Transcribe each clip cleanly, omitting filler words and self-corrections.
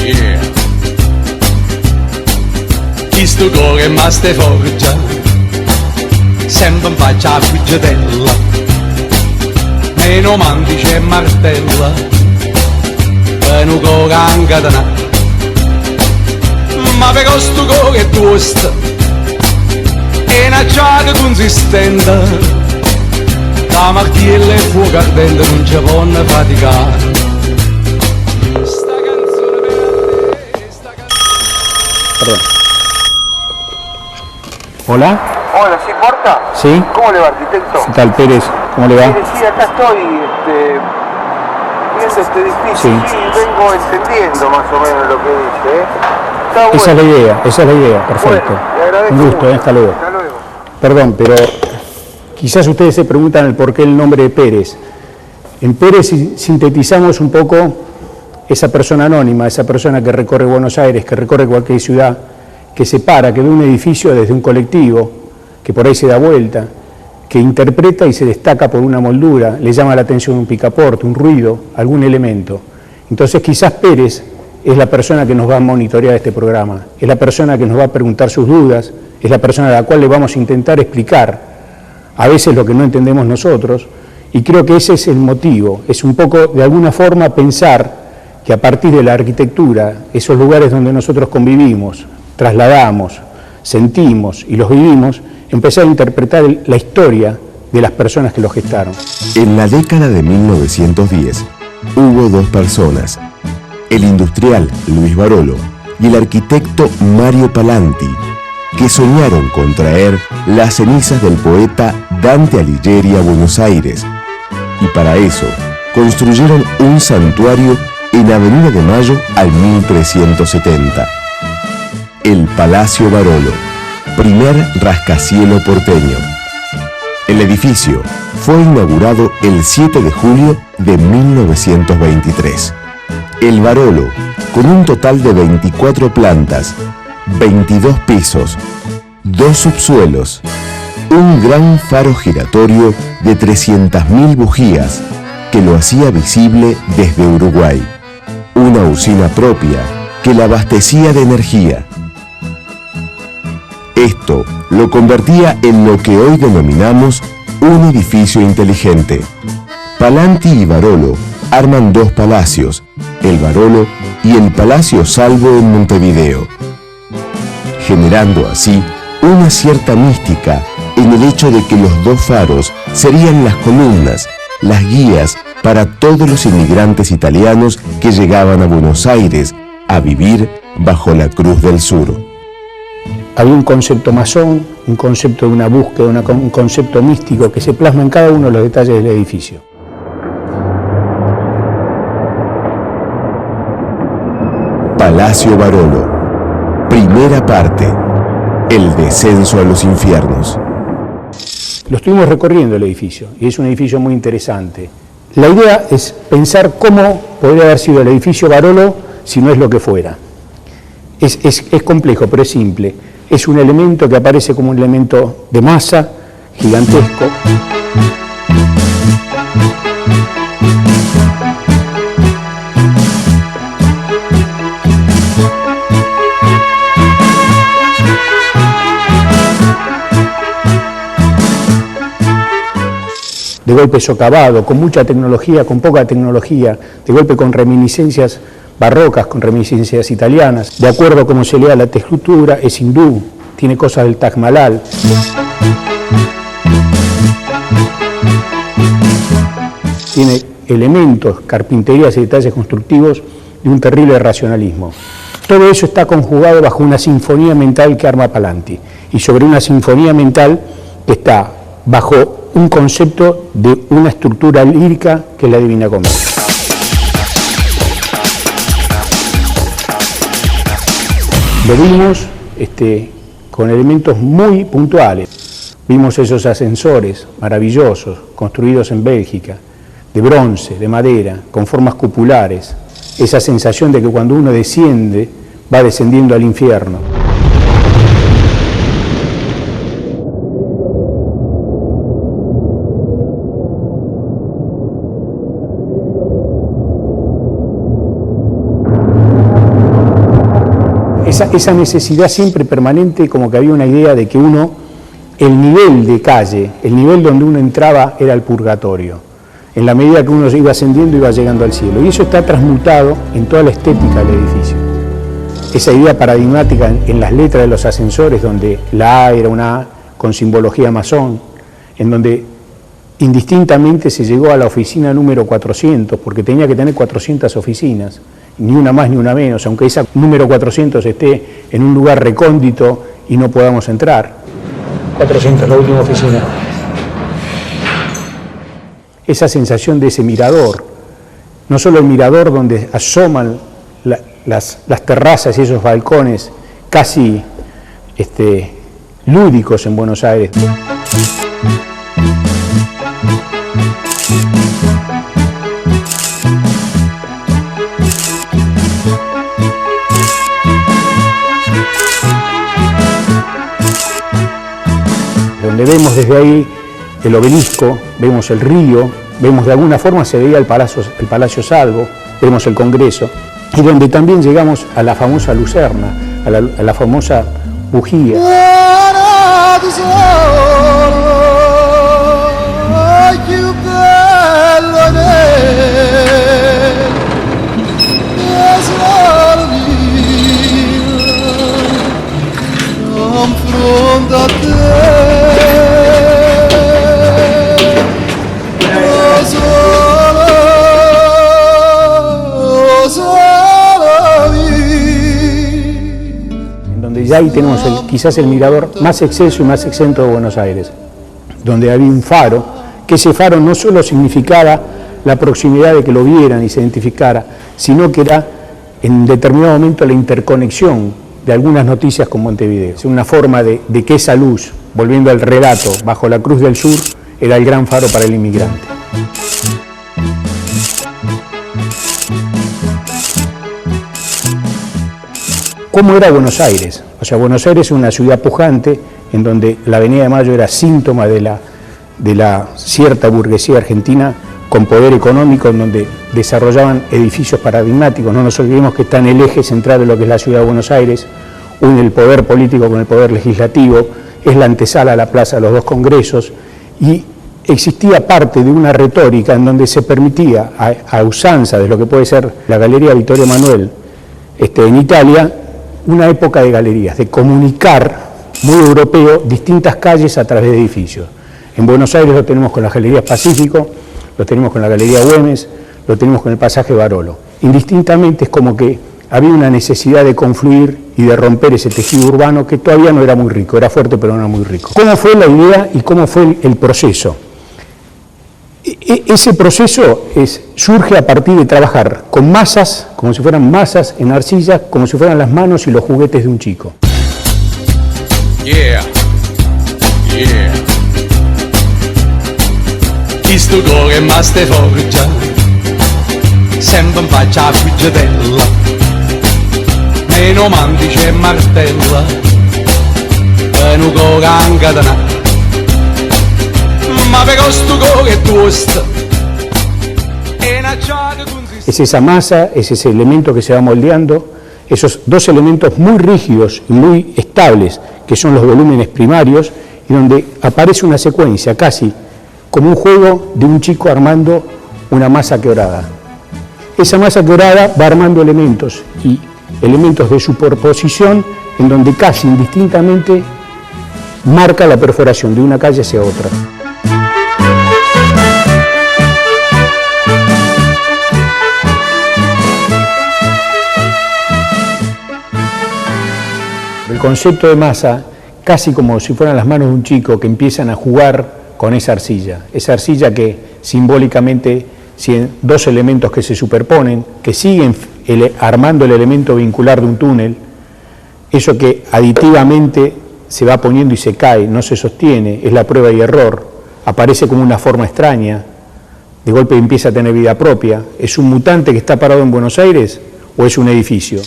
Yeah. Chi sto cuore ma ste forgia, sempre in faccia a fuggetella, meno mandice e martella, per un cuore anche da na. Ma per questo cuore è tosto, è una giacca consistente, la martiella e fuoco ardente non ci può faticare. Sta canzone per te, sta canzone... Perdón. Hola. Hola, ¿sí importa? Sí. ¿Cómo le va, arquitecto? ¿Qué tal, Pérez? ¿Cómo le va? Mire, sí, acá estoy viendo este edificio. Sí. Sí, vengo entendiendo más o menos lo que dice. Está bueno. Esa es la idea, perfecto. Bueno, le agradezco Un gusto, mucho. hasta luego. Hasta luego. Perdón, pero quizás ustedes se preguntan el por qué el nombre de Pérez. En Pérez sintetizamos un poco esa persona anónima, esa persona que recorre Buenos Aires, que recorre cualquier ciudad, que se para, que ve un edificio desde un colectivo, que por ahí se da vuelta, que interpreta y se destaca por una moldura, le llama la atención un picaporte, un ruido, algún elemento. Entonces quizás Pérez es la persona que nos va a monitorear este programa, es la persona que nos va a preguntar sus dudas, es la persona a la cual le vamos a intentar explicar a veces lo que no entendemos nosotros, y creo que ese es el motivo, es un poco de alguna forma pensar que a partir de la arquitectura, esos lugares donde nosotros convivimos, trasladamos, sentimos y los vivimos, empezar a interpretar la historia de las personas que los gestaron. En la década de 1910 hubo dos personas, el industrial Luis Barolo y el arquitecto Mario Palanti, que soñaron con traer las cenizas del poeta Dante Alighieri a Buenos Aires, y para eso construyeron un santuario en Avenida de Mayo al 1370. El Palacio Barolo, primer rascacielo porteño. El edificio fue inaugurado el 7 de julio de 1923. El Barolo, con un total de 24 plantas, 22 pisos, 2 subsuelos, un gran faro giratorio de 300.000 bujías que lo hacía visible desde Uruguay, una usina propia que la abastecía de energía. Esto lo convertía en lo que hoy denominamos un edificio inteligente. Palanti y Barolo arman dos palacios, el Barolo y el Palacio Salvo en Montevideo, generando así una cierta mística en el hecho de que los dos faros serían las columnas, las guías para todos los inmigrantes italianos que llegaban a Buenos Aires a vivir bajo la Cruz del Sur. Había un concepto masón, un concepto de una búsqueda, un concepto místico que se plasma en cada uno de los detalles del edificio. Palacio Barolo, primera parte, el descenso a los infiernos. Lo estuvimos recorriendo el edificio y es un edificio muy interesante. La idea es pensar cómo podría haber sido el edificio Barolo si no es lo que fuera. Es complejo, pero es simple. Es un elemento que aparece como un elemento de masa gigantesco. De golpe socavado, con mucha tecnología, con poca tecnología, de golpe con reminiscencias barrocas, con reminiscencias italianas. De acuerdo a cómo se lea la textura, es hindú, tiene cosas del Taj Mahal. Tiene elementos, carpinterías y detalles constructivos de un terrible racionalismo. Todo eso está conjugado bajo una sinfonía mental que arma Palanti, y sobre una sinfonía mental que está bajo un concepto de una estructura lírica que es la Divina Comedia. Lo vimos con elementos muy puntuales. Vimos esos ascensores maravillosos, construidos en Bélgica, de bronce, de madera, con formas cupulares. Esa sensación de que cuando uno desciende, va descendiendo al infierno. esa necesidad siempre permanente, como que había una idea de que el nivel de calle, el nivel donde uno entraba era el purgatorio. En la medida que uno iba ascendiendo, iba llegando al cielo. Y eso está transmutado en toda la estética del edificio. Esa idea paradigmática en las letras de los ascensores, donde la A era una A con simbología masón, en donde indistintamente se llegó a la oficina número 400, porque tenía que tener 400 oficinas, ni una más ni una menos, aunque esa número 400 esté en un lugar recóndito y no podamos entrar. 400, la última oficina. Esa sensación de ese mirador, no solo el mirador donde asoman las terrazas y esos balcones casi lúdicos en Buenos Aires. Donde vemos desde ahí el obelisco, vemos el río, vemos de alguna forma se veía el Palacio Salvo, vemos el Congreso, y donde también llegamos a la famosa lucerna, a la famosa bujía. Ya ahí tenemos quizás el mirador más excelso y más exento de Buenos Aires, donde había un faro, que ese faro no solo significaba la proximidad de que lo vieran y se identificara, sino que era en determinado momento la interconexión de algunas noticias con Montevideo. Es una forma de que esa luz, volviendo al relato, bajo la Cruz del Sur, era el gran faro para el inmigrante. ¿Cómo era Buenos Aires? O sea, Buenos Aires es una ciudad pujante en donde la Avenida de Mayo era síntoma de la cierta burguesía argentina con poder económico, en donde desarrollaban edificios paradigmáticos. No nos olvidemos que está en el eje central de lo que es la ciudad de Buenos Aires, une el poder político con el poder legislativo, es la antesala a la plaza de los dos congresos, y existía parte de una retórica en donde se permitía, a usanza de lo que puede ser la Galería Vittorio Emanuele en Italia, una época de galerías, de comunicar, muy europeo, distintas calles a través de edificios. En Buenos Aires lo tenemos con las Galerías Pacífico, lo tenemos con la Galería Güemes, lo tenemos con el Pasaje Barolo. Indistintamente es como que había una necesidad de confluir y de romper ese tejido urbano que todavía no era muy rico, era fuerte pero no era muy rico. ¿Cómo fue la idea y cómo fue el proceso? Ese proceso surge a partir de trabajar con masas, como si fueran masas en arcilla, como si fueran las manos y los juguetes de un chico. Yeah, yeah. Istruttore e maste forgia, sempre in faccia a fuggiatella, meno mandice e martella, per un coca anche da na. Es esa masa, es ese elemento que se va moldeando, esos dos elementos muy rígidos y muy estables, que son los volúmenes primarios, y donde aparece una secuencia, casi como un juego de un chico armando una masa quebrada. Esa masa quebrada va armando elementos, y elementos de superposición, en donde casi indistintamente marca la perforación de una calle hacia otra. El concepto de masa, casi como si fueran las manos de un chico que empiezan a jugar con esa arcilla que simbólicamente, dos elementos que se superponen, que siguen armando el elemento vincular de un túnel, eso que aditivamente se va poniendo y se cae, no se sostiene, es la prueba y error, aparece como una forma extraña, de golpe empieza a tener vida propia. ¿Es un mutante que está parado en Buenos Aires o es un edificio?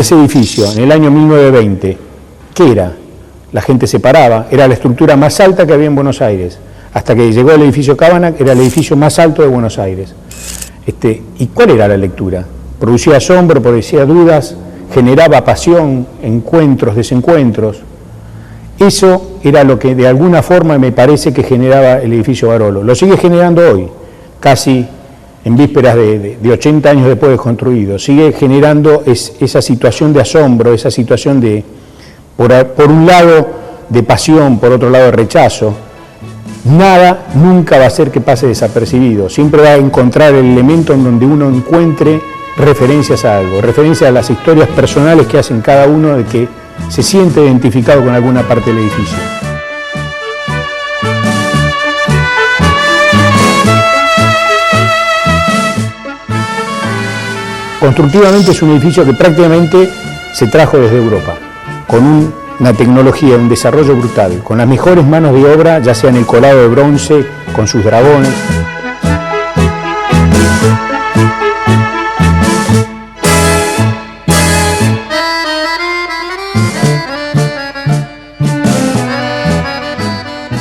ese edificio en el año 1920, ¿qué era? La gente se paraba, era la estructura más alta que había en Buenos Aires, hasta que llegó el edificio Cábana, era el edificio más alto de Buenos Aires. ¿Y cuál era la lectura? Producía asombro, producía dudas, generaba pasión, encuentros, desencuentros. Eso era lo que de alguna forma me parece que generaba el edificio Barolo. Lo sigue generando hoy, casi en vísperas de 80 años después de construido. Sigue generando esa situación de asombro, esa situación de, por un lado, de pasión, por otro lado, de rechazo. Nada nunca va a hacer que pase desapercibido. Siempre va a encontrar el elemento en donde uno encuentre referencias a algo, referencias a las historias personales que hacen cada uno de que se siente identificado con alguna parte del edificio. Constructivamente es un edificio que prácticamente se trajo desde Europa, con una tecnología, un desarrollo brutal, con las mejores manos de obra, ya sea en el colado de bronce, con sus dragones.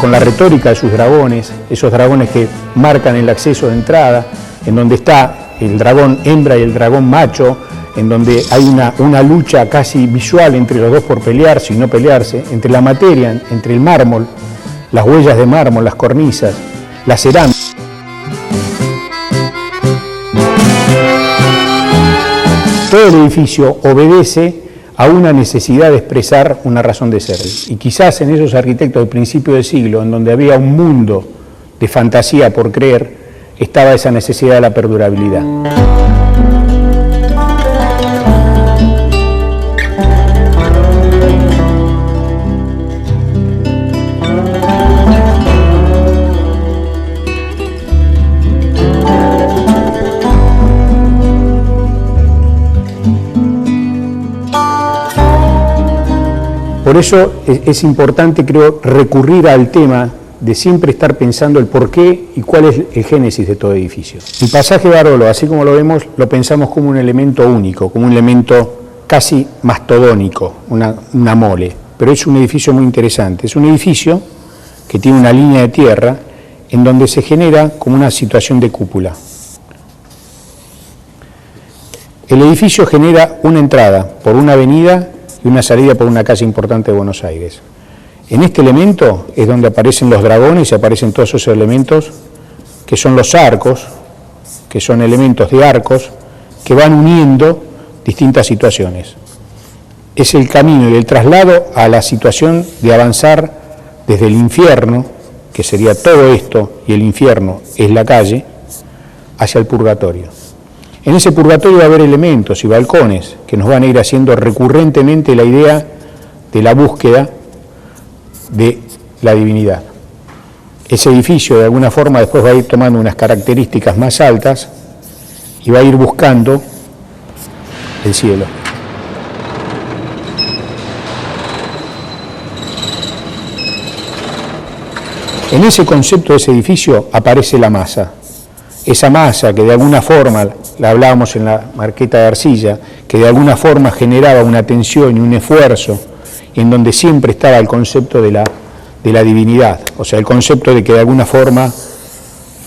Con la retórica de sus dragones, esos dragones que marcan el acceso de entrada, en donde está el dragón hembra y el dragón macho, en donde hay una lucha casi visual entre los dos por pelearse y no pelearse, entre la materia, entre el mármol, las huellas de mármol, las cornisas, la cerámica. Todo el edificio obedece a una necesidad de expresar una razón de ser. Y quizás en esos arquitectos del principio del siglo, en donde había un mundo de fantasía por creer, estaba esa necesidad de la perdurabilidad. Por eso es importante, creo, recurrir al tema de siempre estar pensando el porqué y cuál es el génesis de todo edificio. El pasaje Barolo, así como lo vemos, lo pensamos como un elemento único, como un elemento casi mastodónico, una mole, pero es un edificio muy interesante. Es un edificio que tiene una línea de tierra en donde se genera como una situación de cúpula. El edificio genera una entrada por una avenida y una salida por una calle importante de Buenos Aires. En este elemento es donde aparecen los dragones y aparecen todos esos elementos que son los arcos, que son elementos de arcos que van uniendo distintas situaciones. Es el camino y el traslado a la situación de avanzar desde el infierno, que sería todo esto, y el infierno es la calle, hacia el purgatorio. En ese purgatorio va a haber elementos y balcones que nos van a ir haciendo recurrentemente la idea de la búsqueda de la divinidad. Ese edificio de alguna forma después va a ir tomando unas características más altas y va a ir buscando el cielo. En ese concepto de ese edificio aparece la masa. Esa masa que de alguna forma, la hablábamos en la marqueta de arcilla, que de alguna forma generaba una tensión y un esfuerzo, en donde siempre estaba el concepto de la divinidad, o sea, el concepto de que de alguna forma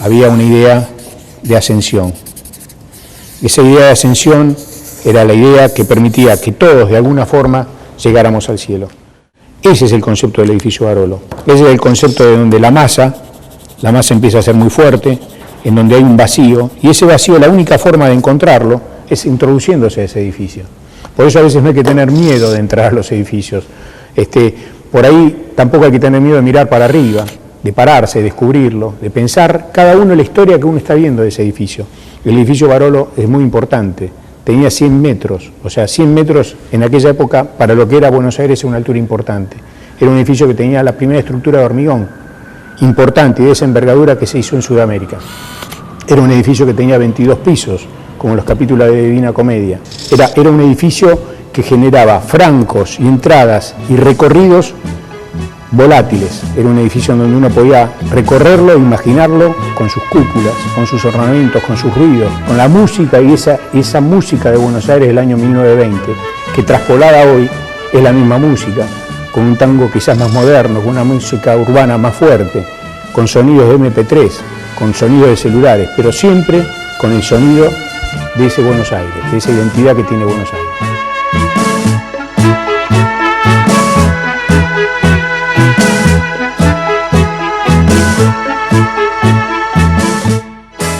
había una idea de ascensión. Esa idea de ascensión era la idea que permitía que todos de alguna forma llegáramos al cielo. Ese es el concepto del edificio Barolo. Ese es el concepto de donde la masa empieza a ser muy fuerte, en donde hay un vacío, y ese vacío, la única forma de encontrarlo es introduciéndose a ese edificio. Por eso a veces no hay que tener miedo de entrar a los edificios. Por ahí tampoco hay que tener miedo de mirar para arriba, de pararse, de descubrirlo, de pensar cada uno la historia que uno está viendo de ese edificio. El edificio Barolo es muy importante, tenía 100 metros, o sea, 100 metros en aquella época para lo que era Buenos Aires es una altura importante. Era un edificio que tenía la primera estructura de hormigón, importante y de esa envergadura que se hizo en Sudamérica. Era un edificio que tenía 22 pisos, como los capítulos de Divina Comedia. Era un edificio que generaba francos y entradas y recorridos volátiles. Era un edificio donde uno podía recorrerlo, imaginarlo con sus cúpulas, con sus ornamentos, con sus ruidos, con la música y esa música de Buenos Aires del año 1920, que traspolada hoy es la misma música, con un tango quizás más moderno, con una música urbana más fuerte, con sonidos de MP3, con sonidos de celulares, pero siempre con el sonido de ese Buenos Aires, de esa identidad que tiene Buenos Aires.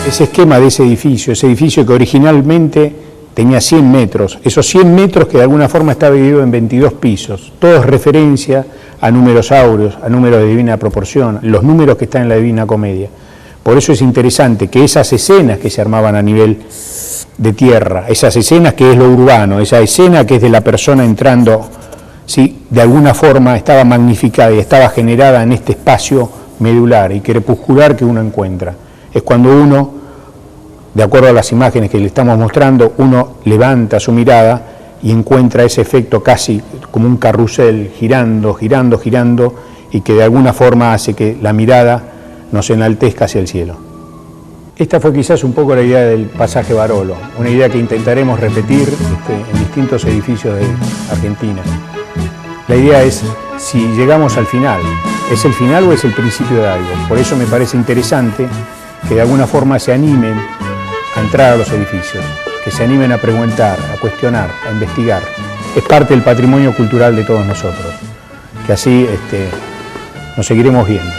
Ese esquema de ese edificio que originalmente tenía 100 metros, esos 100 metros que de alguna forma está dividido en 22 pisos, todo es referencia a números áureos, a números de divina proporción, los números que están en la Divina Comedia. Por eso es interesante que esas escenas que se armaban a nivel de tierra, esas escenas que es lo urbano, esa escena que es de la persona entrando, ¿sí?, de alguna forma estaba magnificada y estaba generada en este espacio medular y crepuscular que uno encuentra. Es cuando uno, de acuerdo a las imágenes que le estamos mostrando, uno levanta su mirada y encuentra ese efecto casi como un carrusel, girando, girando, girando, y que de alguna forma hace que la mirada nos enaltezca hacia el cielo. Esta fue quizás un poco la idea del pasaje Barolo, una idea que intentaremos repetir en distintos edificios de Argentina. La idea es, si llegamos al final, ¿es el final o es el principio de algo? Por eso me parece interesante que de alguna forma se animen a entrar a los edificios, que se animen a preguntar, a cuestionar, a investigar. Es parte del patrimonio cultural de todos nosotros, que así nos seguiremos viendo.